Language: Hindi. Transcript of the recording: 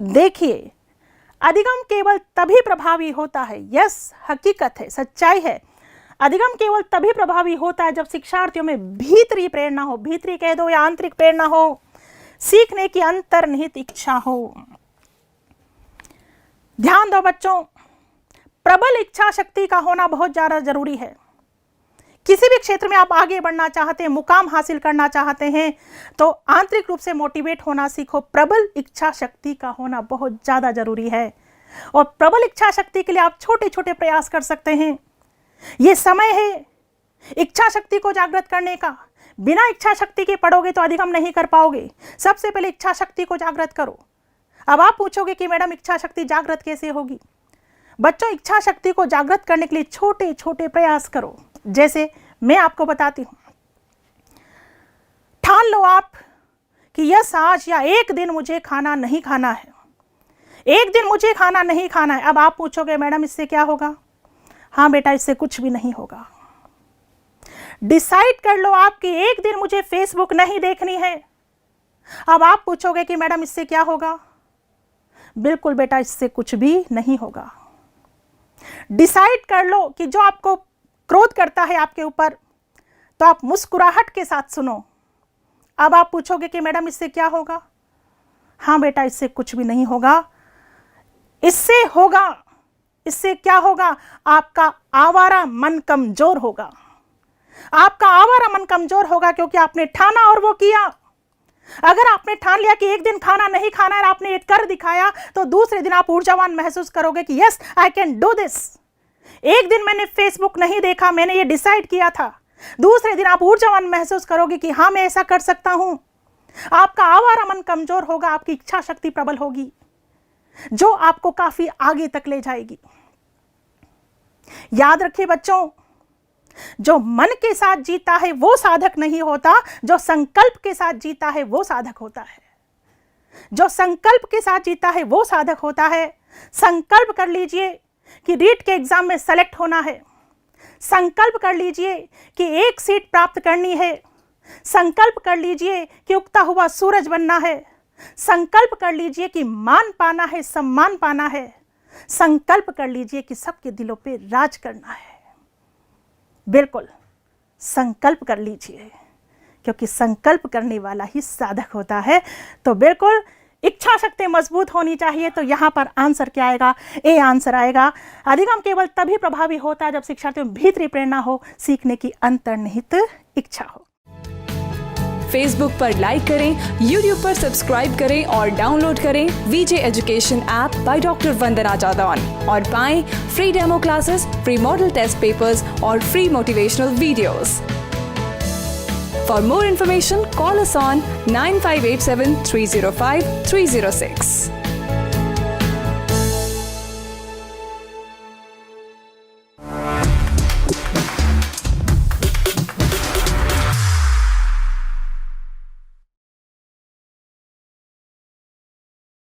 देखिए, अधिगम केवल तभी प्रभावी होता है, यस हकीकत है, सच्चाई है, अधिगम केवल तभी प्रभावी होता है जब शिक्षार्थियों में भीतरी प्रेरणा हो, भीतरी कह दो या आंतरिक प्रेरणा हो, सीखने की अंतर्निहित इच्छा हो। ध्यान दो बच्चों, प्रबल इच्छा शक्ति का होना बहुत ज्यादा जरूरी है। किसी भी क्षेत्र में आप आगे बढ़ना चाहते हैं, मुकाम हासिल करना चाहते हैं, तो आंतरिक रूप से मोटिवेट होना सीखो। प्रबल इच्छा शक्ति का होना बहुत ज्यादा जरूरी है, और प्रबल इच्छा शक्ति के लिए आप छोटे छोटे प्रयास कर सकते हैं। ये समय है इच्छा शक्ति को जागृत करने का। बिना इच्छा शक्ति के पढ़ोगे तो अधिगम नहीं कर पाओगे। सबसे पहले इच्छा शक्ति को जागृत करो। अब आप पूछोगे कि मैडम इच्छा शक्ति जागृत कैसे होगी? बच्चों, इच्छा शक्ति को जागृत करने के लिए छोटे छोटे प्रयास करो। जैसे मैं आपको बताती हूं, ठान लो आप कि यस आज या एक दिन मुझे खाना नहीं खाना है, एक दिन मुझे खाना नहीं खाना है। अब आप पूछोगे मैडम इससे क्या होगा? हाँ बेटा, इससे कुछ भी नहीं होगा। डिसाइड कर लो आप कि एक दिन मुझे फेसबुक नहीं देखनी है। अब आप पूछोगे कि मैडम इससे क्या होगा? बिल्कुल बेटा, इससे कुछ भी नहीं होगा। डिसाइड कर लो कि जो आपको क्रोध करता है आपके ऊपर, तो आप मुस्कुराहट के साथ सुनो। अब आप पूछोगे कि मैडम इससे क्या होगा? हाँ बेटा, इससे कुछ भी नहीं होगा। इससे होगा, इससे क्या होगा? आपका आवारा मन कमजोर होगा। आपका आवारा मन कमजोर होगा क्योंकि आपने ठाना और वो किया। अगर आपने ठान लिया कि एक दिन खाना नहीं खाना है, आपने एक कर दिखाया, तो दूसरे दिन आप ऊर्जावान महसूस करोगे कि yes I can do this. एक दिन मैंने फेसबुक नहीं देखा, मैंने ये डिसाइड किया था। दूसरे दिन आप ऊर्जावान महसूस करोगे कि हाँ मैं ऐसा कर सकता हूं। आपका आवारा मन कमजोर होगा, आपकी इच्छा शक्ति प्रबल होगी, जो आपको काफी आगे तक ले जाएगी। याद रखिए बच्चों, जो मन के साथ जीता है वो साधक नहीं होता, जो संकल्प के साथ जीता है वो साधक होता है। जो संकल्प के साथ जीता है वो साधक होता है। संकल्प कर लीजिए कि रीट के एग्जाम में सेलेक्ट होना है। संकल्प कर लीजिए कि एक सीट प्राप्त करनी है। संकल्प कर लीजिए कि उगता हुआ सूरज बनना है। संकल्प कर लीजिए कि मान पाना है, सम्मान पाना है। संकल्प कर लीजिए कि सबके दिलों पे राज करना है। बिल्कुल संकल्प कर लीजिए, क्योंकि संकल्प करने वाला ही साधक होता है। तो बिल्कुल इच्छा शक्ति मजबूत होनी चाहिए। तो यहाँ पर आंसर क्या आएगा? ए आंसर आएगा। अधिगम केवल तभी प्रभावी होता है जब शिक्षार्थियों में भीतरी प्रेरणा हो, सीखने की अंतर्निहित इच्छा हो। फेसबुक पर लाइक करें, यूट्यूब पर सब्सक्राइब करें और डाउनलोड करें VJ education app by doctor Vandana Jadaun और पाएं free demo classes, free model test papers और free motivational videos. For more information, call us on 9587 305 306.